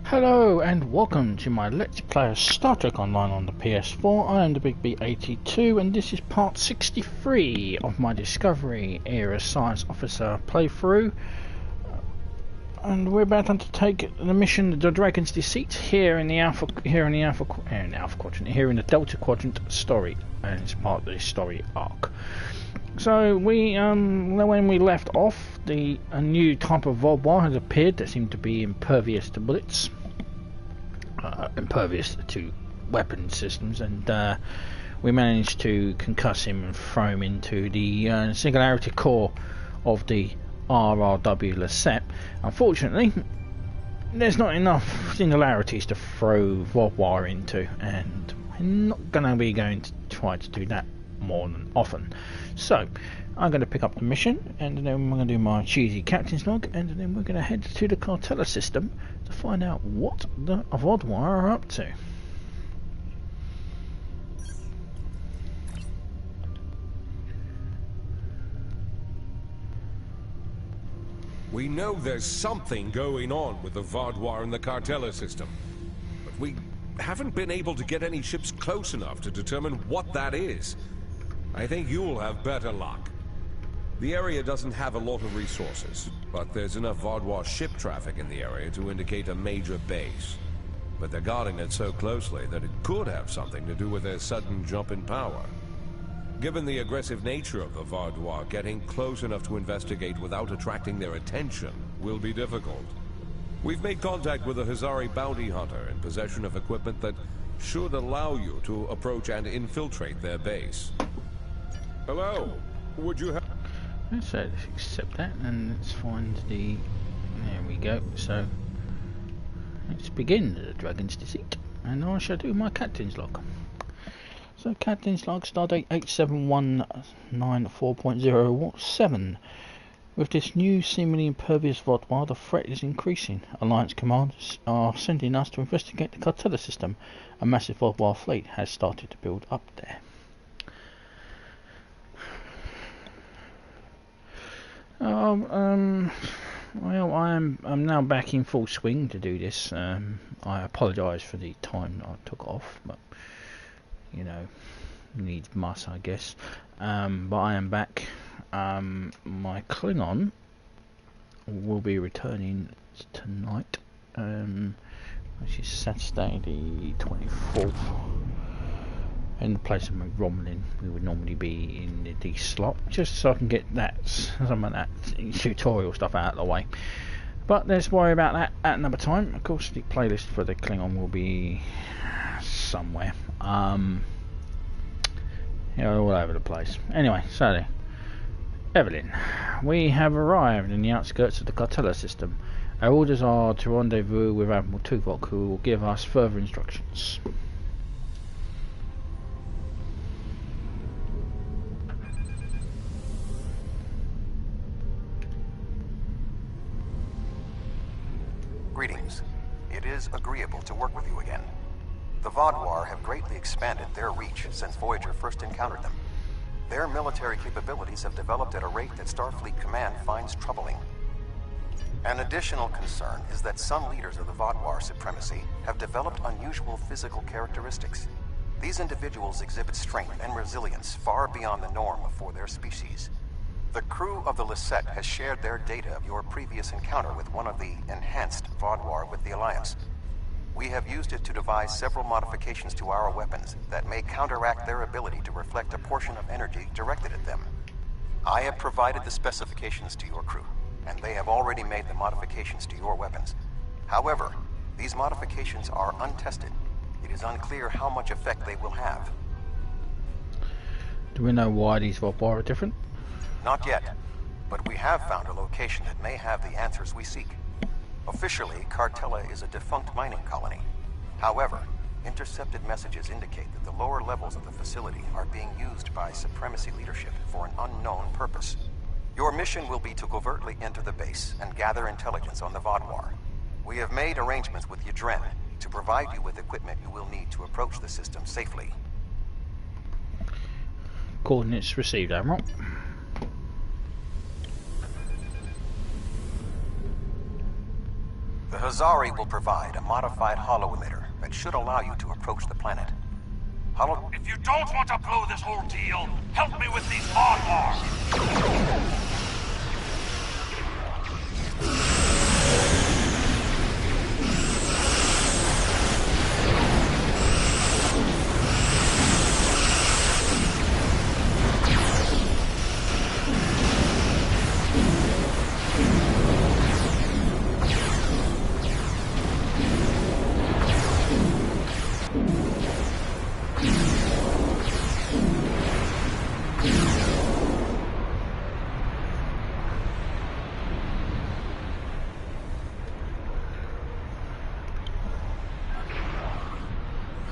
Hello and welcome to my Let's Play of Star Trek Online on the PS4. I am the Big B82 and this is part 63 of my Discovery Era Science Officer playthrough. And we're about to undertake the mission, the Dragon's Deceit, here in the Delta Quadrant story, and it's part of the story arc. So we, when we left off, a new type of Vaadwaur has appeared that seemed to be impervious to bullets, impervious to weapon systems, and we managed to concuss him and throw him into the singularity core of the RRW Deceit. Unfortunately, there's not enough singularities to throw Vaadwaur into, and we're not going to be going to try to do that more than often. So I'm going to pick up the mission, and then I'm going to do my cheesy captain's log, and then we're going to head to the Kartella System to find out what the Vaadwaur are up to. We know there's something going on with the Vaadwaur and the Kartella System, but we haven't been able to get any ships close enough to determine what that is. I think you'll have better luck. The area doesn't have a lot of resources, but there's enough Vaadwaur ship traffic in the area to indicate a major base. But they're guarding it so closely that it could have something to do with their sudden jump in power. Given the aggressive nature of the Vaadwaur, getting close enough to investigate without attracting their attention will be difficult. We've made contact with a Hazari bounty hunter in possession of equipment that should allow you to approach and infiltrate their base. Hello, would you have... Let's accept that, and let's find the... There we go. So let's begin the Dragon's Deceit, and I shall do my captain's log. So captain's log, Stardate 87194.07. With this new seemingly impervious Vaadwaur, the threat is increasing. Alliance commanders are sending us to investigate the Kartella System. A massive Vaadwaur fleet has started to build up there. Well, I'm now back in full swing to do this. I apologise for the time I took off, but you know, needs must, I guess. But I am back. My Klingon will be returning tonight, which is Saturday the 24th. In the place of my Romulan, we would normally be in the D slot, just so I can get some of that tutorial stuff out of the way. But let's worry about that at another time. Of course, the playlist for the Klingon will be somewhere, all over the place. Anyway, so Evelyn, we have arrived in the outskirts of the Kartella System. Our orders are to rendezvous with Admiral Tuvok, who will give us further instructions. Greetings. It is agreeable to work with you again. The Vaadwaur have greatly expanded their reach since Voyager first encountered them. Their military capabilities have developed at a rate that Starfleet Command finds troubling. An additional concern is that some leaders of the Vaadwaur supremacy have developed unusual physical characteristics. These individuals exhibit strength and resilience far beyond the norm for their species. The crew of the Deceit has shared their data of your previous encounter with one of the enhanced Vaadwaur with the Alliance. We have used it to devise several modifications to our weapons that may counteract their ability to reflect a portion of energy directed at them. I have provided the specifications to your crew, and they have already made the modifications to your weapons. However, these modifications are untested. It is unclear how much effect they will have. Do we know why these Vaadwaur are different? Not yet, but we have found a location that may have the answers we seek. Officially, Kartella is a defunct mining colony. However, intercepted messages indicate that the lower levels of the facility are being used by Supremacy leadership for an unknown purpose. Your mission will be to covertly enter the base and gather intelligence on the Vaadwaur. We have made arrangements with Yadren to provide you with equipment you will need to approach the system safely. Coordinates received, Admiral. The The Hazari will provide a modified holo emitter that should allow you to approach the planet. If you don't want to blow this whole deal, help me with these Vaadwaur!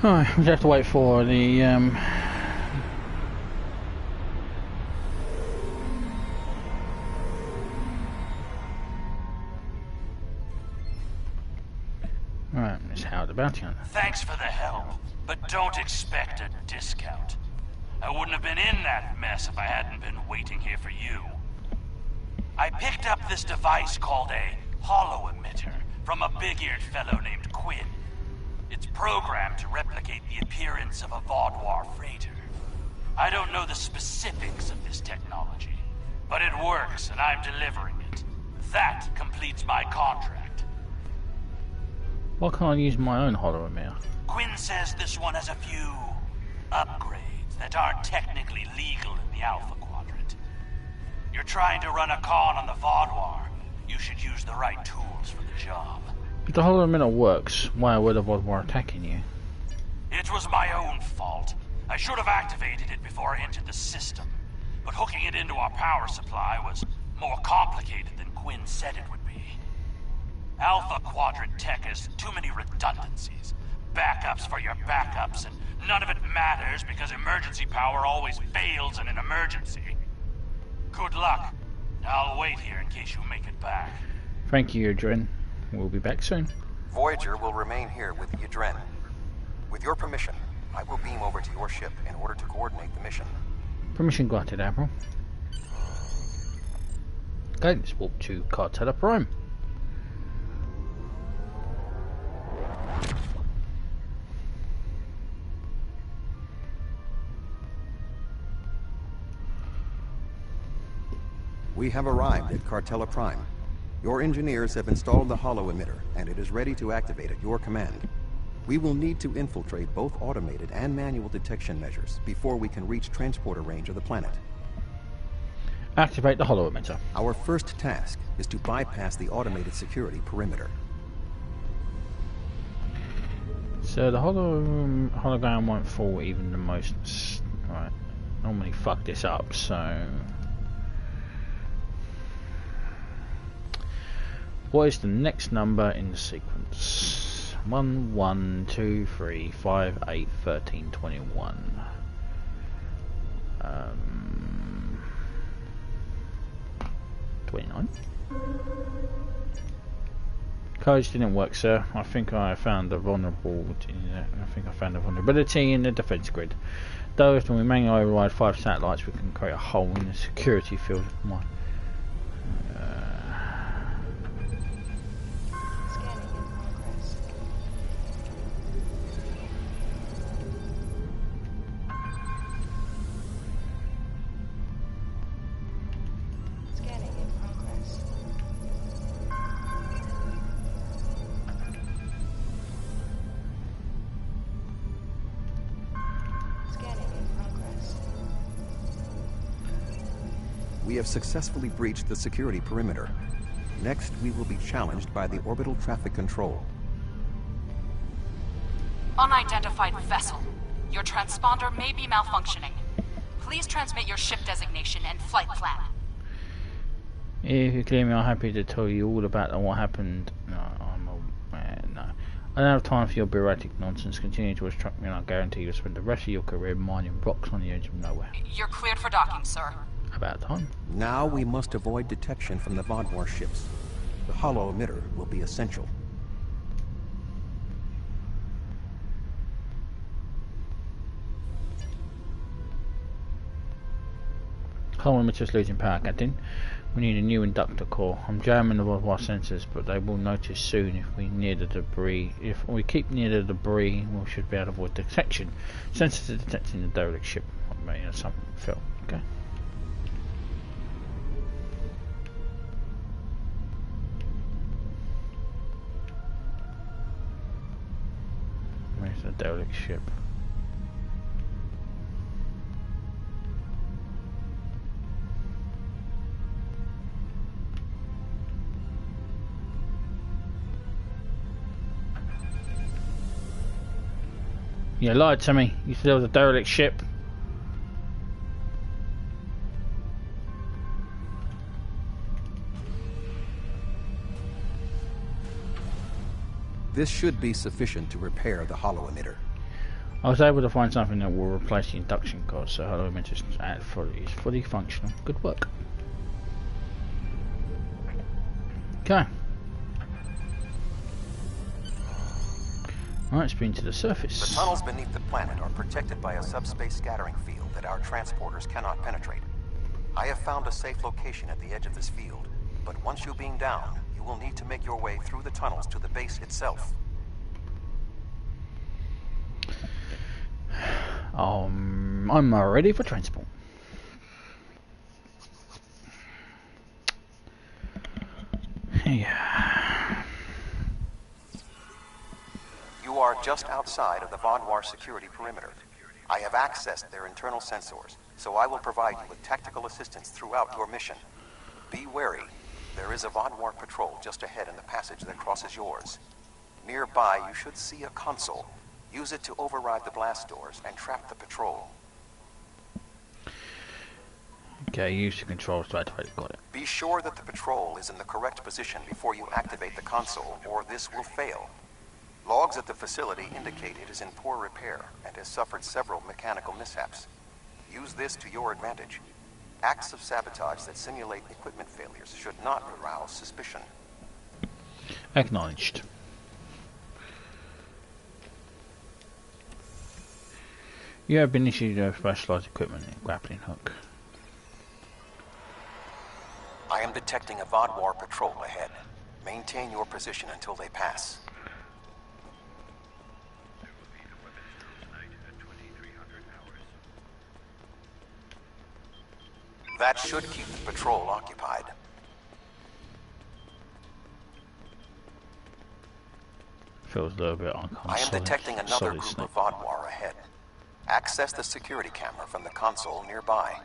Alright, we have to wait for the Alright, Miss Howard, the bounty hunter. Thanks for the help, but don't expect a discount. I wouldn't have been in that mess if I hadn't been waiting here for you. I picked up this device called a holo emitter from a big-eared fellow named Quinn. It's programmed to replicate the appearance of a Vaadwaur freighter. I don't know the specifics of this technology, but it works and I'm delivering it. That completes my contract. Why can't I use my own holo emitter? Quinn says this one has a few upgrades that aren't technically legal in the Alpha Quadrant. You're trying to run a con on the Vaadwaur. You should use the right tools for the job. If the holo emitter works, why were the Vaadwaur attacking you? It was my own fault. I should have activated it before I entered the system. But hooking it into our power supply was more complicated than Quinn said it would be. Alpha Quadrant tech has too many redundancies. Backups for your backups, and none of it matters because emergency power always fails in an emergency. Good luck. I'll wait here in case you make it back. Thank you, Adrian. We'll be back soon. Voyager will remain here with Yadren. With your permission, I will beam over to your ship in order to coordinate the mission. Permission granted, Admiral. Okay, let's walk to Kartella Prime. We have arrived at Kartella Prime. Your engineers have installed the holo emitter, and it is ready to activate at your command. We will need to infiltrate both automated and manual detection measures before we can reach transporter range of the planet. Activate the holo emitter. Our first task is to bypass the automated security perimeter. So the hologram won't fall even the most. Right, normally fuck this up, so. What is the next number in the sequence? 1, 1, 2, 3, 5, 8, 13, 21. 29. Codes didn't work, sir. I think I found a vulnerability in the defense grid. Though if we manually override 5 satellites, we can create a hole in the security field. We have successfully breached the security perimeter. Next, we will be challenged by the orbital traffic control. Unidentified vessel. Your transponder may be malfunctioning. Please transmit your ship designation and flight plan. If you clear me, I'm happy to tell you all about what happened. No. I don't have time for your bureaucratic nonsense. Continue to instruct me and I guarantee you'll spend the rest of your career mining rocks on the edge of nowhere. You're cleared for docking, sir. About time. Now we must avoid detection from the Vaadwaur ships. The holo emitter will be essential. Holo emitter's losing power, Captain. We need a new inductor core. I'm jamming the Vaadwaur sensors, but they will notice soon if we near the debris. If we keep near the debris, we should be able to avoid detection. Sensors are detecting the derelict ship. Maybe something fell. Okay. Where's the derelict ship? You lied to me. You said there was a derelict ship. This should be sufficient to repair the hollow emitter. I was able to find something that will replace the induction cord, so hollow emitter is fully functional. Good work. Okay. Alright, it's been to the surface. The tunnels beneath the planet are protected by a subspace scattering field that our transporters cannot penetrate. I have found a safe location at the edge of this field, but once you beam down, you will need to make your way through the tunnels to the base itself. I'm ready for transport. Yeah. You are just outside of the Vaadwaur security perimeter. I have accessed their internal sensors, so I will provide you with tactical assistance throughout your mission. Be wary. There is a Vaadwaur patrol just ahead in the passage that crosses yours. Nearby, you should see a console. Use it to override the blast doors and trap the patrol. Okay, use the controls to activate it. Got it. Be sure that the patrol is in the correct position before you activate the console, or this will fail. Logs at the facility indicate it is in poor repair and has suffered several mechanical mishaps. Use this to your advantage. Acts of sabotage that simulate equipment failures should not arouse suspicion. Acknowledged. You have been issued a specialized equipment grappling hook. I am detecting a Vaadwaur patrol ahead. Maintain your position until they pass. That should keep the patrol occupied. Feels a little bit uncomfortable. I am detecting another group of Vaadwaur ahead. Access the security camera from the console nearby.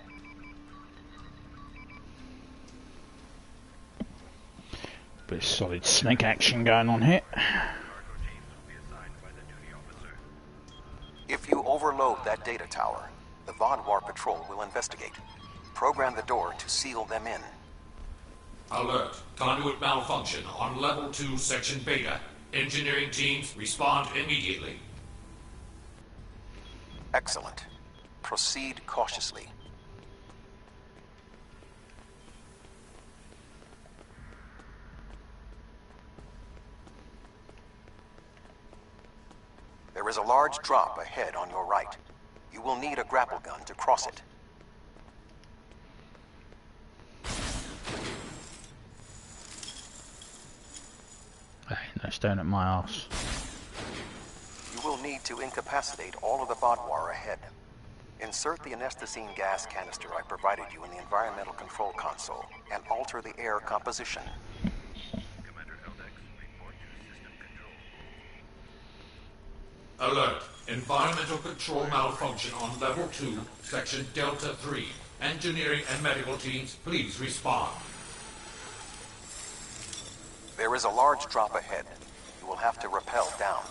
Bit of solid snake action going on here. If you overload that data tower, the Vaadwaur patrol will investigate. Program the door to seal them in. Alert. Conduit malfunction on level 2, section Beta. Engineering teams, respond immediately. Excellent. Proceed cautiously. There is a large drop ahead on your right. You will need a grapple gun to cross it. Hey, no stone at my arse. You will need to incapacitate all of the Vaadwaur ahead. Insert the anesthetine gas canister I provided you in the environmental control console and alter the air composition. Alert. Environmental control malfunction on level 2, section Delta 3. Engineering and medical teams, please respond. There is a large drop ahead. You will have to rappel down.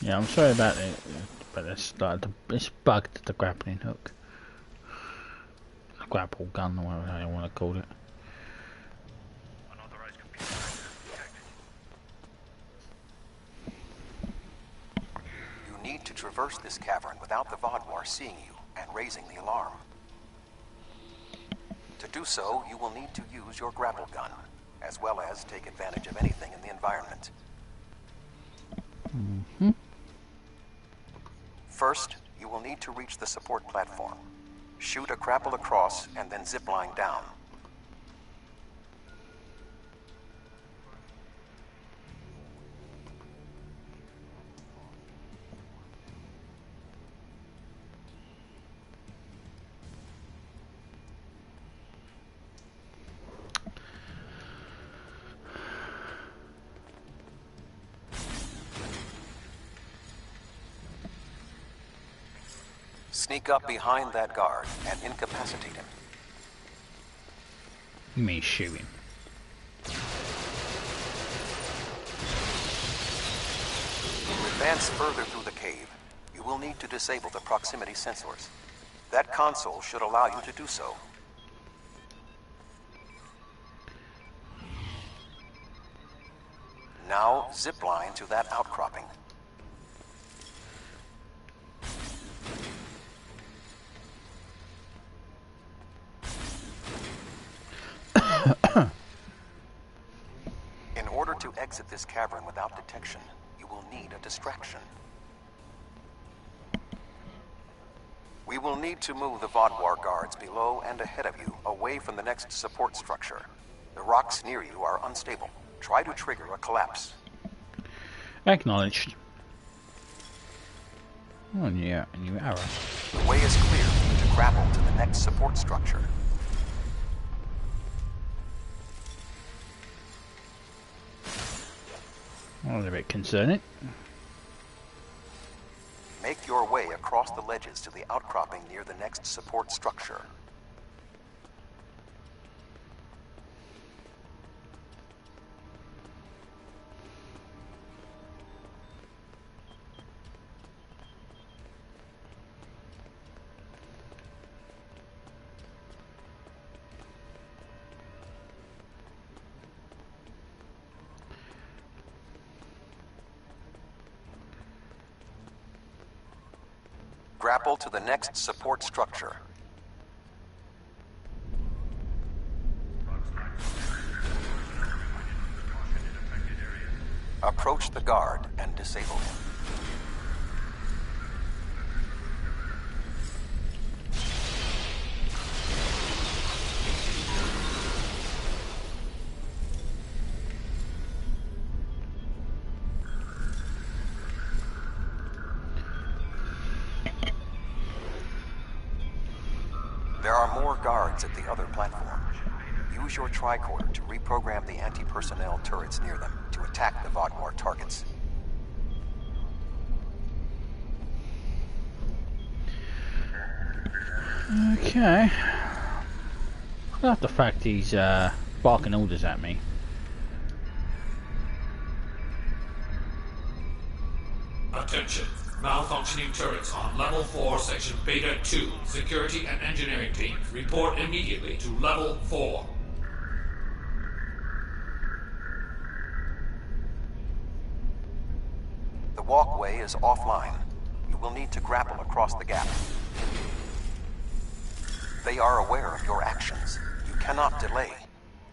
Yeah, I'm sorry about it, but it's bugged, the grappling hook. Grapple gun, or whatever you want to call it. You need to traverse this cavern without the Vaadwaur seeing you and raising the alarm. To do so, you will need to use your grapple gun, as well as take advantage of anything in the environment. First, you will need to reach the support platform. Shoot a grapple across and then zipline down. Sneak up behind that guard and incapacitate him. You mean shoot him? To advance further through the cave, you will need to disable the proximity sensors. That console should allow you to do so. Now zipline to that outcropping. In order to exit this cavern without detection, you will need a distraction. We will need to move the Vaadwaur guards below and ahead of you, away from the next support structure. The rocks near you are unstable. Try to trigger a collapse. Acknowledged. Oh yeah, a new arrow. The way is clear for you to grapple to the next support structure. That was a bit concerning. Make your way across the ledges to the outcropping near the next support structure. Grapple to the next support structure. Approach the guard and disable him. There are more guards at the other platform. Use your tricorder to reprogram the anti-personnel turrets near them to attack the Vaadwaur targets. Okay. I love the fact he's barking orders at me. Attention. Malfunctioning turrets on Level 4, Section Beta 2. Security and engineering teams, report immediately to Level 4. The walkway is offline. You will need to grapple across the gap. They are aware of your actions. You cannot delay.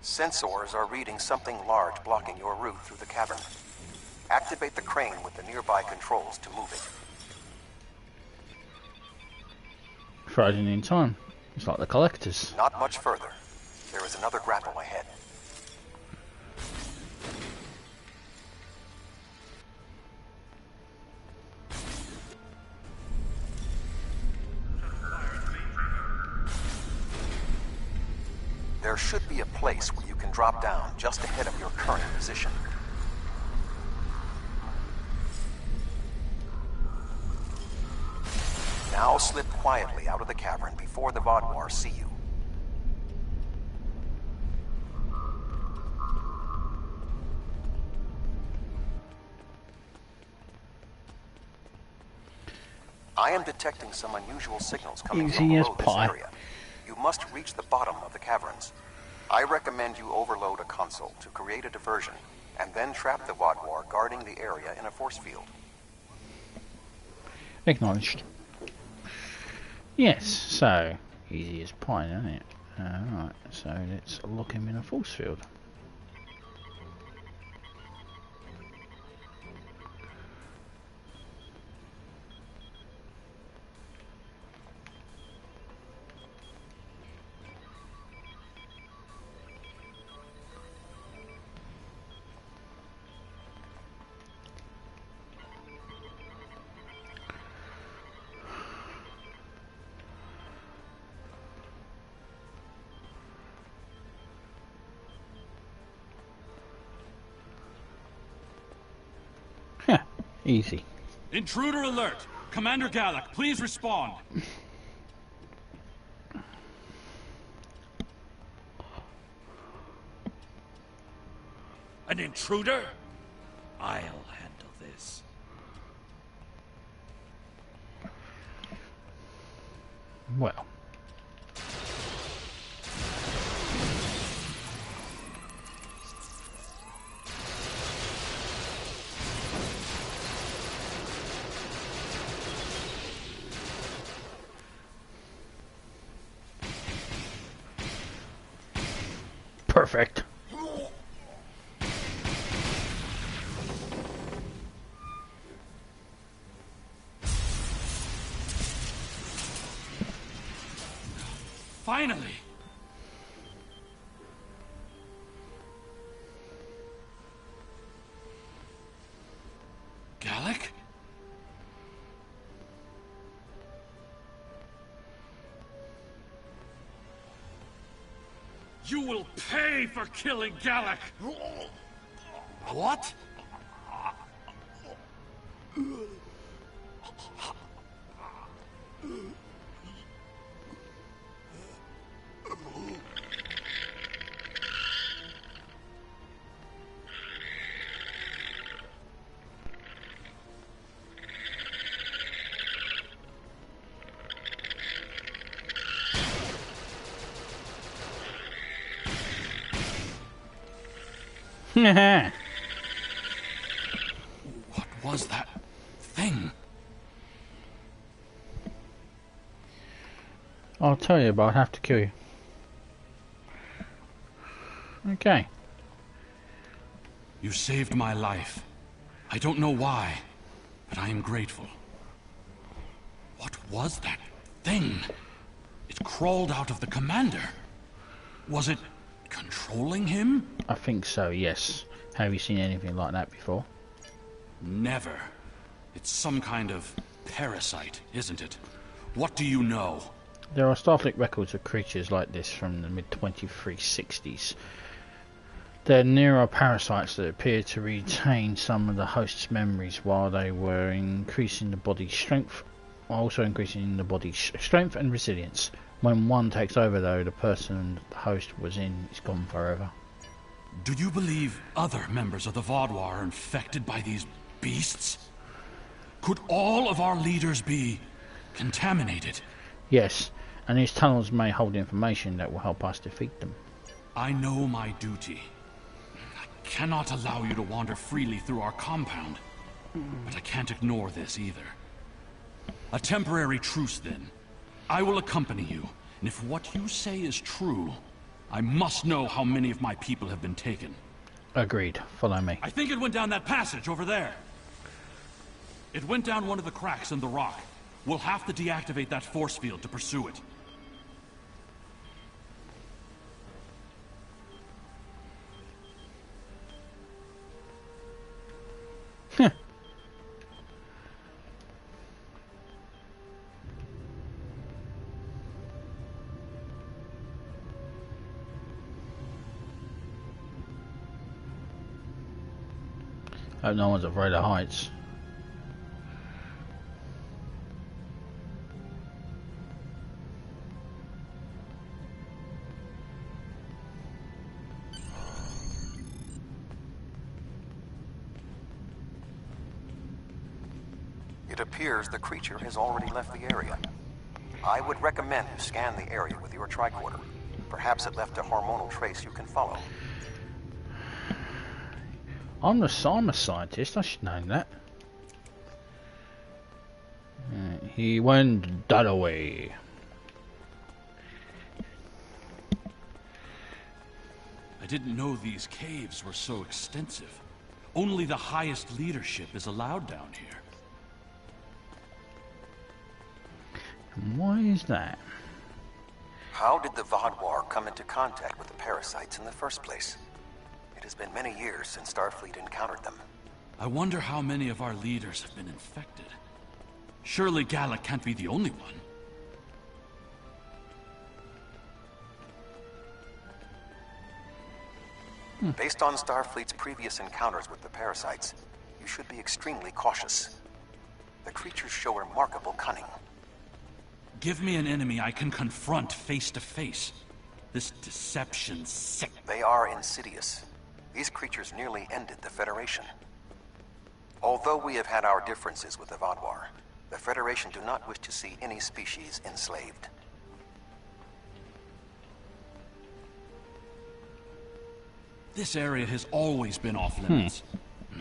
Sensors are reading something large blocking your route through the cavern. Activate the crane with the nearby controls to move it. Frozen in time. It's like the collectors. Not much further. There is another grapple ahead. There should be a place where you can drop down just ahead of your current position. Now slip quietly out of the cavern before the Vaadwaur see you. I am detecting some unusual signals coming from below this area. You must reach the bottom of the caverns. I recommend you overload a console to create a diversion, and then trap the Vaadwaur guarding the area in a force field. Acknowledged. Yes, so easy as pie, isn't it? Alright, so let's lock him in a force field. Easy. Intruder alert! Commander Gallic, please respond. An intruder? I'll handle this. Well. Perfect. Finally! Gallic? You will pay for killing Gallic! What? What was that thing? I'll tell you, but I'll have to kill you. Okay. You saved my life. I don't know why, but I am grateful. What was that thing? It crawled out of the commander. Was it controlling him? I think so, yes. Have you seen anything like that before? Never. It's some kind of parasite, isn't it? What do you know? There are Starfleet records of creatures like this from the mid-2360s. They're neuroparasites that appear to retain some of the host's memories while they were increasing the body's strength, also increasing the body's strength and resilience. When one takes over, though, the person the host was in is gone forever. Do you believe other members of the Vaadwaur are infected by these beasts? Could all of our leaders be contaminated? Yes, and these tunnels may hold information that will help us defeat them. I know my duty. I cannot allow you to wander freely through our compound, but I can't ignore this either. A temporary truce, then. I will accompany you, and if what you say is true, I must know how many of my people have been taken. Agreed. Follow me. I think it went down that passage over there. It went down one of the cracks in the rock. We'll have to deactivate that force field to pursue it. Hope no one's afraid of heights. It appears the creature has already left the area. I would recommend you scan the area with your tricorder. Perhaps it left a hormonal trace you can follow. I'm a scientist, I should know that. He went that away. I didn't know these caves were so extensive. Only the highest leadership is allowed down here. And why is that? How did the Vaadwaur come into contact with the parasites in the first place? It has been many years since Starfleet encountered them. I wonder how many of our leaders have been infected. Surely Gallic can't be the only one. Based on Starfleet's previous encounters with the parasites, you should be extremely cautious. The creatures show remarkable cunning. Give me an enemy I can confront face to face. This deception's sick. They are insidious. These creatures nearly ended the Federation. Although we have had our differences with the Vaadwaur, the Federation do not wish to see any species enslaved. This area has always been off limits.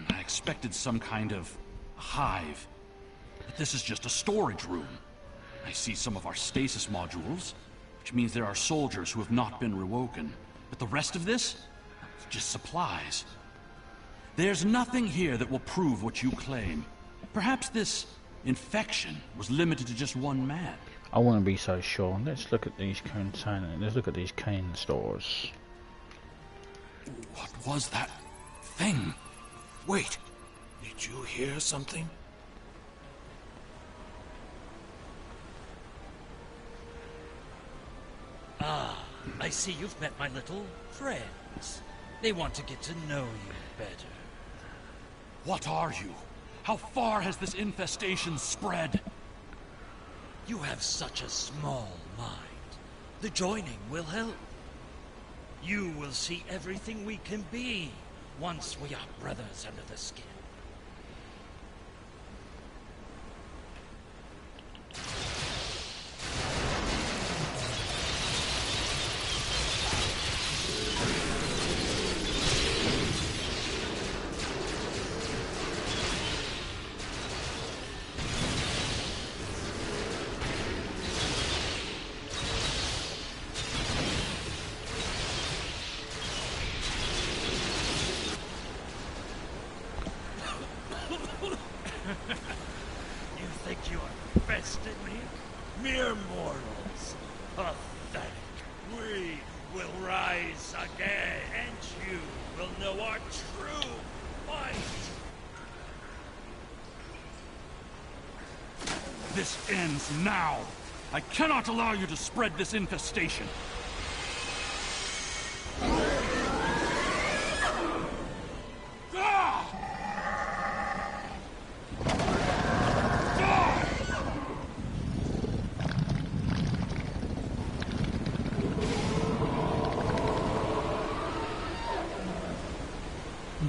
I expected some kind of hive, but this is just a storage room. I see some of our stasis modules, which means there are soldiers who have not been rewoken. But the rest of this? Just supplies. There's nothing here that will prove what you claim. Perhaps this infection was limited to just one man. I want to be so sure. Let's look at these containers. Let's look at these cane stores. What was that thing? Wait, did you hear something? Ah, I see you've met my little friends. They want to get to know you better. What are you? How far has this infestation spread? You have such a small mind. The joining will help. You will see everything we can be once we are brothers under the skin. Mere mortals. Pathetic. We will rise again, and you will know our true might. This ends now. I cannot allow you to spread this infestation.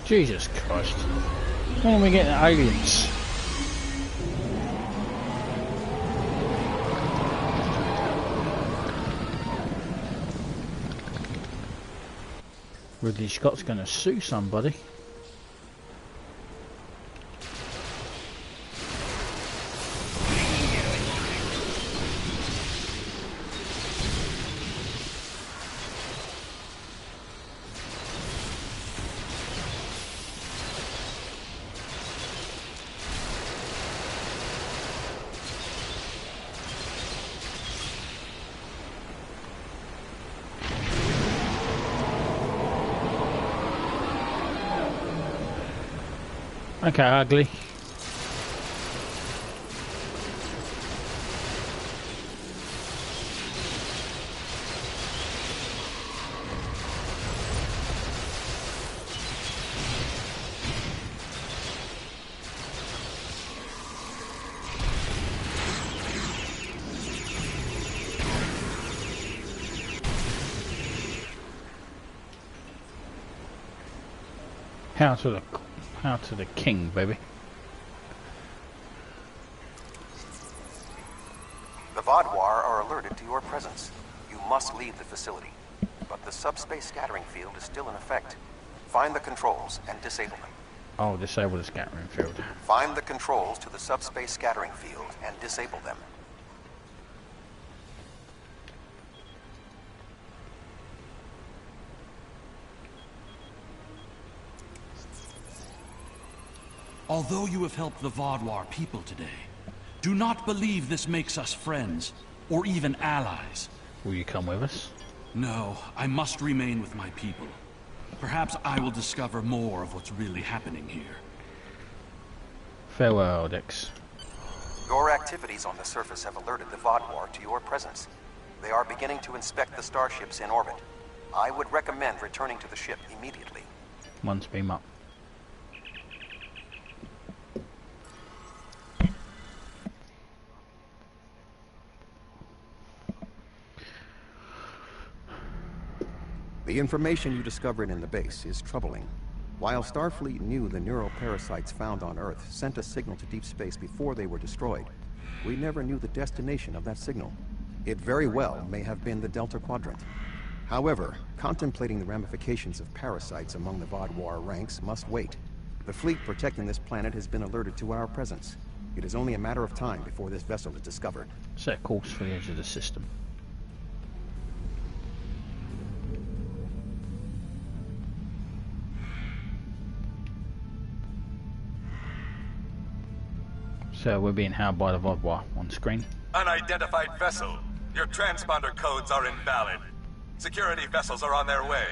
Jesus Christ. When are we getting aliens? Ridley Scott's gonna sue somebody. Okay, ugly. How to the king, baby. The Vaadwaur are alerted to your presence. You must leave the facility. But the subspace scattering field is still in effect. Find the controls and disable them. Oh, disable the scattering field. Find the controls to the subspace scattering field and disable them. Although you have helped the Vaadwaur people today, do not believe this makes us friends, or even allies. Will you come with us? No, I must remain with my people. Perhaps I will discover more of what's really happening here. Farewell, Dex. Your activities on the surface have alerted the Vaadwaur to your presence. They are beginning to inspect the starships in orbit. I would recommend returning to the ship immediately. Once beam up. The information you discovered in the base is troubling. While Starfleet knew the neural parasites found on Earth sent a signal to deep space before they were destroyed, we never knew the destination of that signal. It very well may have been the Delta Quadrant. However, contemplating the ramifications of parasites among the Vaadwaur ranks must wait. The fleet protecting this planet has been alerted to our presence. It is only a matter of time before this vessel is discovered. Set course for the edge of the system. So we're being held by the Vaadwaur on screen. Unidentified vessel. Your transponder codes are invalid. Security vessels are on their way.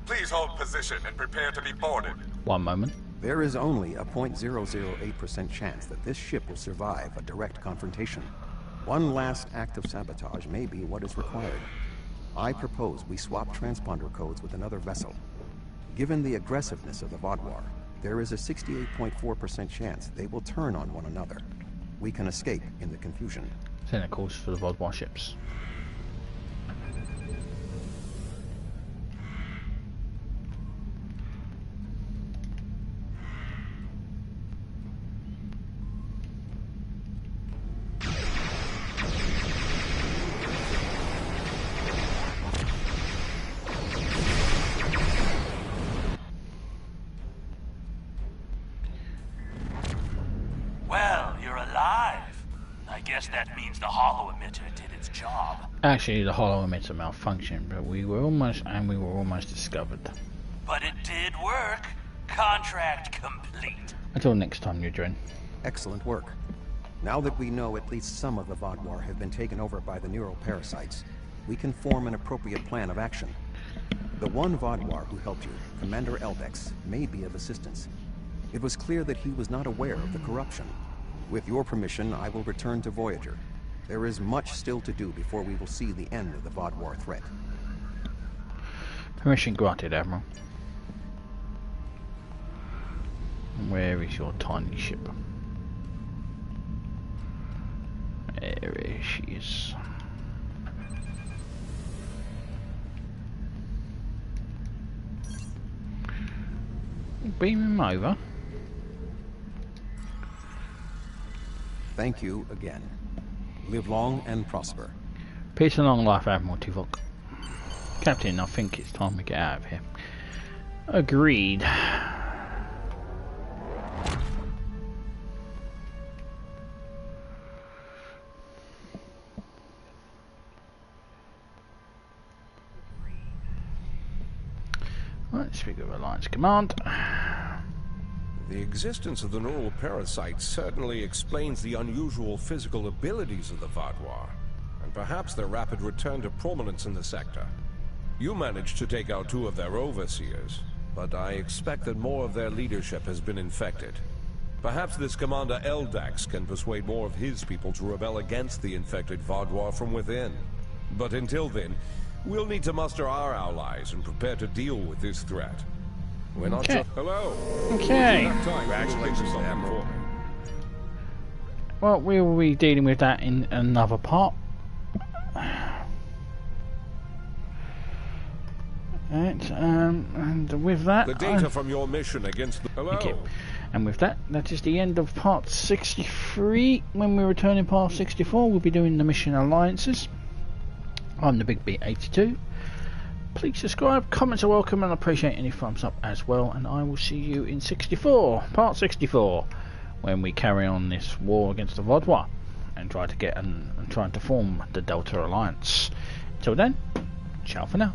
Please hold position and prepare to be boarded. One moment. There is only a 0.008% chance that this ship will survive a direct confrontation. One last act of sabotage may be what is required. I propose we swap transponder codes with another vessel. Given the aggressiveness of the Vaadwaur, there is a 68.4% chance they will turn on one another. We can escape in the confusion. Set course for the Vaadwaur ships. Actually, the hollow emitter malfunctioned, but we were almost discovered. But it did work. Contract complete. Until next time, Eugene. Excellent work. Now that we know at least some of the Vaadwaur have been taken over by the neural parasites, we can form an appropriate plan of action. The one Vaadwaur who helped you, Commander Eldex, may be of assistance. It was clear that he was not aware of the corruption. With your permission, I will return to Voyager. There is much still to do before we will see the end of the Vaadwaur threat. Permission granted, Admiral. Where is your tiny ship? There she is. Beam him over. Thank you again. Live long and prosper. Peace and long life, Admiral Tuvok. Captain, I think it's time we get out of here. Agreed. Let's speak of Alliance Command. The existence of the neural parasites certainly explains the unusual physical abilities of the Vaadwaur, and perhaps their rapid return to prominence in the sector. You managed to take out 2 of their overseers, but I expect that more of their leadership has been infected. Perhaps this Commander Eldex can persuade more of his people to rebel against the infected Vaadwaur from within. But until then, we'll need to muster our allies and prepare to deal with this threat. We're not just... Hello! Okay. Congratulations, Admiral. Well, we will be dealing with that in another part. Right, and with that... The data from your mission against the... Hello! Okay. And with that, that is the end of part 63. When we return in part 64, we'll be doing the mission alliances. I'm the Big B82. Please subscribe, comments are welcome, and I appreciate any thumbs up as well. And I will see you in 64, part 64, when we carry on this war against the Vaadwaur and try to get and trying to form the Delta Alliance. Until then, ciao for now.